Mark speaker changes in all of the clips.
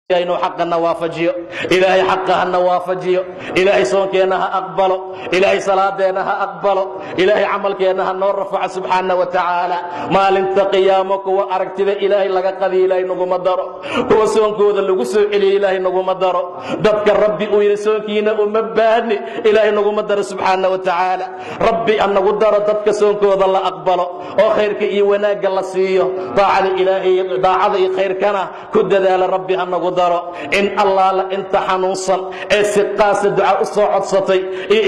Speaker 1: إنه حقنا وافجيو إلهي حقها نوافجيو إلهي صونكينها أقبله إلهي صلاتينها أقبله إلهي عملكينها نور رفع سبحانه وتعالى ما لنت قيامك وأركتب إلهي لك قذي إلهي نقوم الدار هو صونكو ذا لقسو إلهي نقوم الدار ضبك ربي ويرسونكينا ومباني إلهي نقوم الدار سبحانه وتعالى ربي أن نقدر ضبك صونكو ذا الله أقبله وخيرك إيواناك الله سيو طاعة إلهي طاعة خير كان كد ذا ربي أن نقدر إن الله لا أنت حنوصل استقاس الدعاء الصعد سطي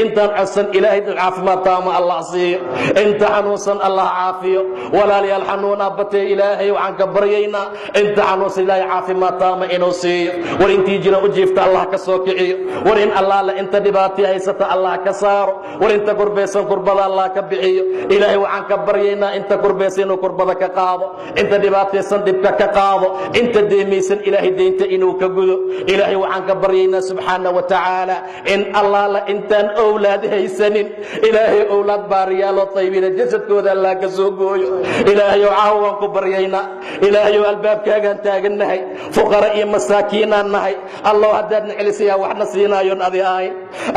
Speaker 1: أنت حسن إلهي العافية ما تام الله عصير أنت حنوصل الله عافية ولا لي الحنون أبتي إلهي وعنك برينا أنت حنوصل إلهي عافية ما تام إنوسير وإن تيجي أجيبت الله كسوكعي وإن الله لا أنت دباتي هيست الله كسار وإن تقربيسن قرب الله كبعي إلهي وعنك برينا أنت قربيسن وقربك قاضي أنت دباتي سندبك كقاضي أنت ديميسن إلهي دينت إنه كجودو إلهي وعنك برينا سبحانه وتعالى إن الله لا إنتان أولاد هيسنين إلهي أولاد باريال طيبين جسد كودا الله كسوقوي إلهي وعاوانك برينا إلهي الباب كاغان تاغنهي فقراء مساكين النهي الله هدادنا علسيا وحنا سينا يون أذي آين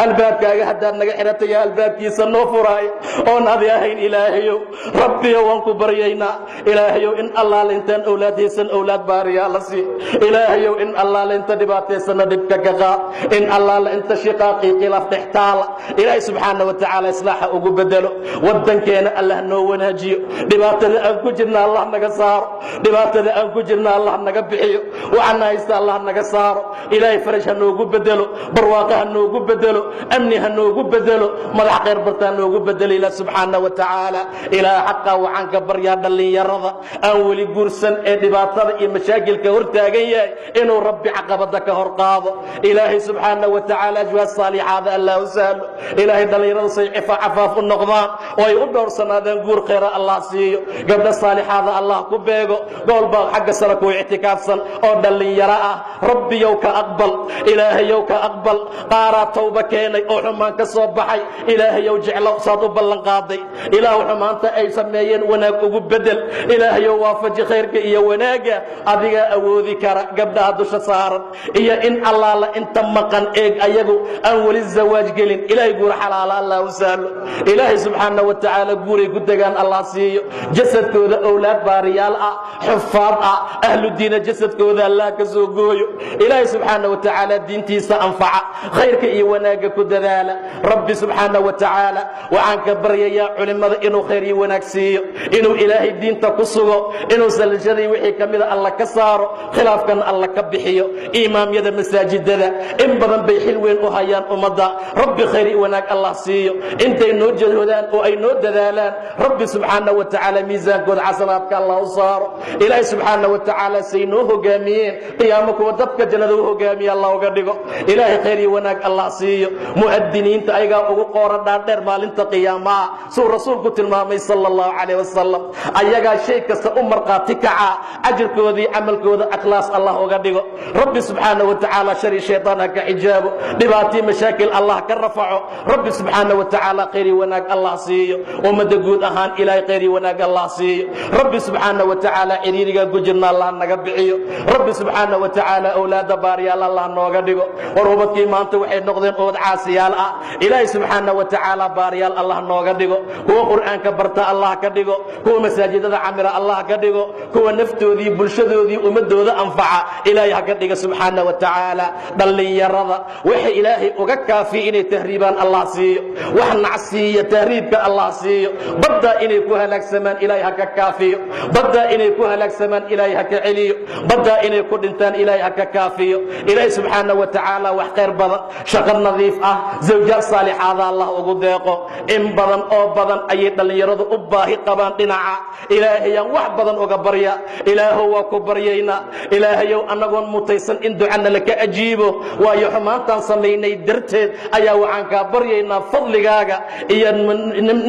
Speaker 1: الباب كاغا هدادنا حرتيا الباب كيسا نوفراي أون أذي آين إلهي ربي وانك برينا إلهي إن الله لا إنتان أولاد هيسن أولاد باريال سي إلهي إن الله لا أنت دباتي سندبك كغا إن الله لا أنت شقاقي خلاف تحتال إلهي سبحانه وتعالى إصلاحه أقو بدله ودن كينا الله نو ونهجيو دباتي أنكو جرنا الله نقصار دباتي أنكو جرنا الله نقبحيو وعنا يستا الله نقصار إلهي فرشها نوقو بدله برواقها نوقو بدله أمنها نوقو بدله مدح غير برتان نوقو بدله إلى سبحانه وتعالى إلى حقا وعنك بريادا اللي يرضى أولي قرسن دباتي مشاكل كورتاقيا إنه ربي عقبتك هرقاض إلهي سبحانه وتعالى أجواء الصالحات الله وسهل إلهي دليل صيحف عفاف النقضان ويقدر سنة نقول خير الله سيو قبل الصالحات الله كبيغو قول باغ حق سلك واعتكاف سن أو دليل يراه ربي يوك أقبل إلهي يوك أقبل قارا توبة كيني أو حمان كصوبحي إلهي يوجع لو صادو بلنقاضي إلهي حمان تأي سميين وناك بدل إلهي يوافج خيرك إيا وناقا أذيك أوذي كرا قبل هذا صار إيا إن الله لا أنت مقن إيج أيجو أول الزواج قلين إلهي يقول حلال الله وسهل إلهي سبحانه وتعالى يقول قدقان الله سيو جسد كذا أولاد باريال حفاظ أهل الدين جسد كذا الله كزوجيو إلهي سبحانه وتعالى دين تيسا أنفع خيرك إيه وناك كذا ربي سبحانه وتعالى وعنك بريا علماء إنه خيري وناك سيو إنه إلهي الدين تقصه إنه سلجري وحي كمذا الله كسار خلاف كان الله كبحيو إمام يد مساجد ذا إن بدن بيحلوين وهيان أمدا ربي خيري وناك الله سيو أنت إنه جهودان أو أي نود ذالان ربي سبحانه وتعالى ميزان قد عسلاتك الله صار إلهي سبحانه وتعالى سينوه قامين قيامك ودبك جنده قامي الله وقدقه إلهي خيري وناك الله سيو مؤدنين تأيقا وقورا دار مال انت قياما سور رسولك تلمامي صلى الله عليه وسلم أيقا شيء كسا أمر قاتكعا أجر كوذي عمل كوذي أخلاص الله وقدقه ربي سبحانه وتعالى شري شيطانك حجابه دباتي مشاكل الله كرفعه ربي سبحانه وتعالى خيري وناك الله سيو ومدقود أهان إلهي خيري وناك الله سيو ربي سبحانه وتعالى عريرك قجرنا الله نقبعيه ربي سبحانه وتعالى أولاد باريال الله نوقدقه وربطك ما أنت وحيد نقضين قود عاسيال إلهي سبحانه وتعالى باريال الله نوقدقه هو قرآن كبرتا الله كدقه هو مساجد عمر الله كدقه هو نفتو ذي بلشدو ذي أمدو ذي أنفع إلهي كدقه سبحانه وتعالى دلي يرضى وحي إلهي وقكا في إني تهريبان الله سيو وحن عسي تهريبك الله سيو بدا إني كوها لك سمان إلهي هكا كافيو بدا إني كوها لك سمان إلهي هكا عليو بدا إني كود انتان إلهي هكا كافيو إلهي سبحانه وتعالى وحقير بضا شغل نظيف زوجات صالح هذا الله وقديقه إن بضا أو بضا أيضا دلي يرضى أباهي قبان قناعا إلهي وح بضا وقبريا إلهي وكبريينا إلهي أنقون متيسن إن دعنا لك أجيبه ويا حمانتان سميني درتد أيا وعنك برينا فضلكاغا إيا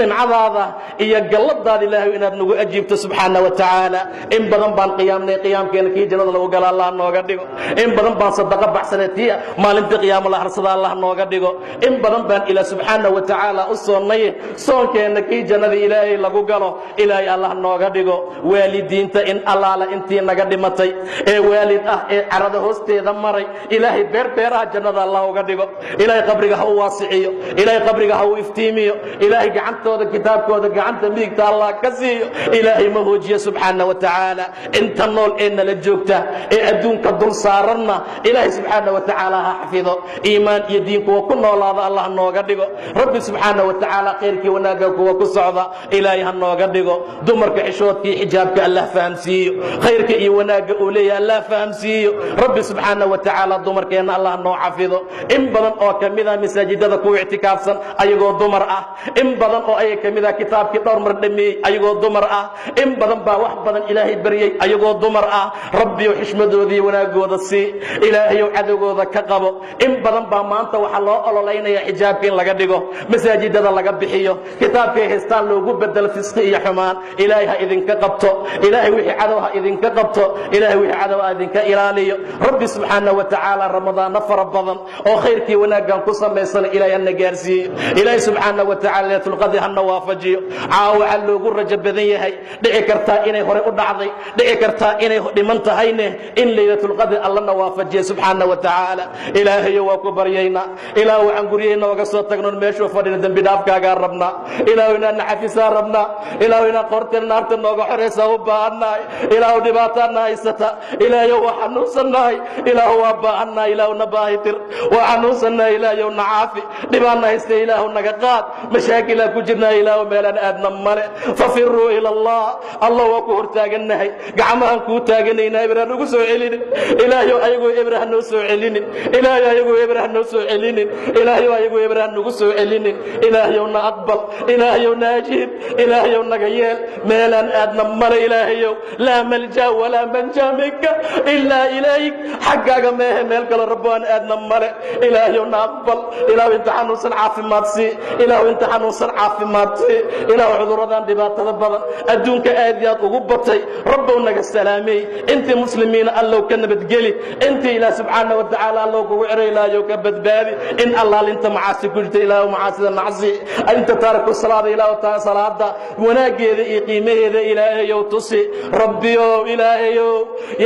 Speaker 1: نمعذاذا إيا قلبداد إلهي إن نغو أجيبت سبحانه وتعالى إن بدن بان قيامنا قيام كينا كي جنة لو قال الله نوغا ديغو إن بدن بان صدقة بحسنتية مال انت قيام الله رسول الله نوغا nooga dhigo in badan baan ilaah subxaanahu wa tacaala u soonnay soonkeenna kii jannada ilaahay lagu galo ilaahay allah nooga dhigo waalidiinta in allaala intii naga dhimatay ee waalid ah ee carada hoosteeda maray ilaahay beeraha jannada allah uga dhigo ilaahay qabriga ha u waasiciyo ilaahay qabriga ha u iftiimiyo ilaahay gacantooda kitaabkooda gacanta midigta allah ka siiyo ilaahay ma hoojiyo subxaanahu wa tacaala inta nool ee nala joogta ee adduunka dul saaranna ilaahay subxaanahu wa tacaala ha xafido iimaan iyo diin kuwa ku noolaada allah nooga dhigo rabbi subxaanahu wa tacaala khayrkii wanaagga kuwa ku socda ilaahay ha nooga dhigo dumarka xishoodkii xijaabka allah fahamsiiyo khayrka iyo wanaagga uu leeyahay allah fahamsiiyo rabbi subxaanahu wa tacaala dumarkeenna allah noo xafido in badan oo ka mid ah masaajidada kuwa ictikaafsan ayagoo dumar ah in badan oo ayaga ka mid ah kitaabkii dhowr mar dhameeyey ayagoo dumar ah in badan baa wax badan ilaahay baryey ayagoo dumar ah rabbiyow xishmadoodii wanaagooda sii ilaahayow cadowgooda ka qabo in badan baa maanta waxaa loo ololaynaya xijaabka in laga dhigo masaajidada laga bixiyo kitaabkay haystaan loogu bedelo fisqi iyo xumaan ilaahay ha idinka qabto ilaahay wixii cadow ha idinka qabto ilaahay wixii cadow ha idinka ilaaliyo rabbi subxaanahu wa tacaala ramadaano fara badan oo khayrkii wanaaggan ku samaysan ilaahay hana gaarsiiyo ilaahay subxaanahu wa tacaala laylatulqadri hana waafajiyo caawa waxaa loogu rajo badan yahay dhici kartaa inay hore u dhacday dhici kartaa inay dhiman tahayne in laylatulqadri allana waafajiyo subxaanahu wa tacaala ilaahayo waa ku baryaynaa ilaah waxaan guryahayna oga soo tagnoon meeshuu fadhina dembi dhaafkaagaa rabnaa ilaahu inaan naxafisaa rabnaa ilaahu inaan qoorteen naarta nooga xoraysaa u baahannahay ilaahu dhibaataana haysata ilaahayow waa xanuunsannahay ilaahu waa baahannahay ilaahu na baahitir waa xanuunsannahay ilaahayow na caafi dhibaana haysta ilaahu naga qaad mashaakilaa ku jirnaa ilaahu meelaan aadna male fafiruu ila allah allah waa ku hortaagannahay gacmahaan kuu taaganaynaa ebraan ugu soo celinin ilaahayow ayagoo ebra ha noo soo celinin ilaahayow ayagoo ebra ha noo soo celinin ilaahayow ayagoo ebra ha nagu soo celinin ilaahayow na aqbal ilaahayow na ajiib ilaahayow naga yeel meelaan aadna male ilaahayow laa malja walaa manja minka ilaa ilayk xaggaaga meehe meel kale rabbo aan aadna male ilaahayow na aqbal ilaahu inta xanuunsan caafimaad sii ilaahu inta xanuunsan caafimaad sii ilaahu cudurradan dhibaatada badan adduunka aad iyo aad ugu batay rabbow naga salaamey intii muslimiina allow ka nabadgeli intii ilaah subxaanahu wa tacaala allow kugu cero ilaahayow ka badbaadi in allaalinta macaasi ku jirta ilaahu macaasida nacsi inta taariku salaada ilaahu taa salaada wanaaggeeda iyo qiimaheeda ilaahayow tusi rabbiyow ilaahayow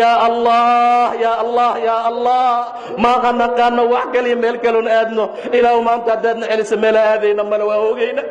Speaker 1: yaa allah yaa allah yaa allah maaqa naqaano wax kaliya meel kaloon aadno ilaahu maanta haddaadna celisa meela aadayna male waa ogeyna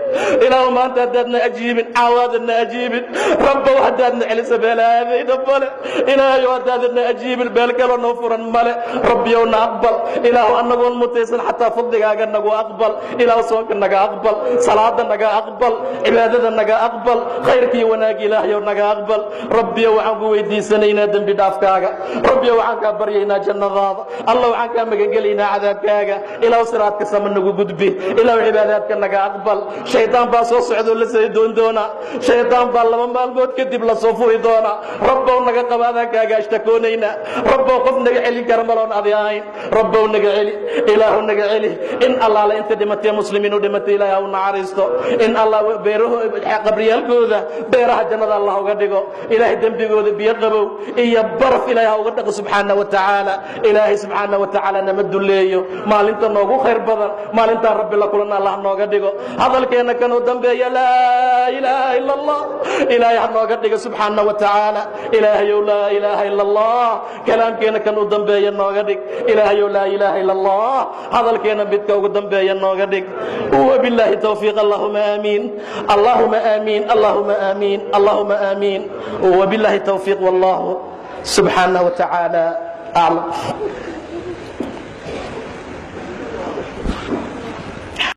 Speaker 1: ilaahu maanta haddaadna ajiibin caawaadadna ajiibin rabbow haddaadna celisa meela aadayna male ilaahayow haddaadadna ajiibin meel kaloo noo furan male rabbiyow na aqbal ilaahu annagoon mutaysan xataa fadligaaga nagu aqbal ilaahu soonka naga aqbal salaada naga aqbal cibaadada naga aqbal khayrkii wanaag ilaahayow naga aqbal rabbiyow waxaan ku weydiisanaynaa dembi dhaafkaaga rabbiyow waxaan kaa baryaynaa jannadaada allah waxaan kaa magangelaynaa cadaabkaaga ilaahu siraadka sama nagu gudbi ilaahu cibaadaadka naga aqbal shaydaan baa soo socdoo la saydoon doonaa shaydaan baa 2 maalmood kadib la soo furi doonaa rabbow naga qaba adaankaaga ashtakoonaynaa rabbow qof naga celin kara maloon adi ahayn rabbow naga celi ilaahu naga celi in allaala inta dhimatay muslimiin u dhimatay ilaahay ha u naxariisto in allah qabriyaalkooda beeraha jannada allah uga dhigo ilaahay dembigooda biyo qabow iyo baraf ilaahay ha uga dhaqo subxaanahu wa tacaala ilaahay subxaanahu wa tacaala nama dulleeyo maalinta noogu khayr badan maalintaan rabbi la kulan allah nooga dhigo hadalkeena kan u dambeeya laa ilaaha ila allah ilaahay ha nooga dhigo subxaanahu wa tacaala ilaahayow laa ilaaha ila allah kalaamkeena kan u dambeeya nooga dhig ilaahayow laa ilaaha ila allah hadalkeena midka ugu dambeeya nooga dhig wabilaahi tawfiiq allahuma aamiin allahuma aamiin allahuma aamiin allahuma aamiin wabilaahi tawfiiq wallahu subxaanahu wa tacaala aclam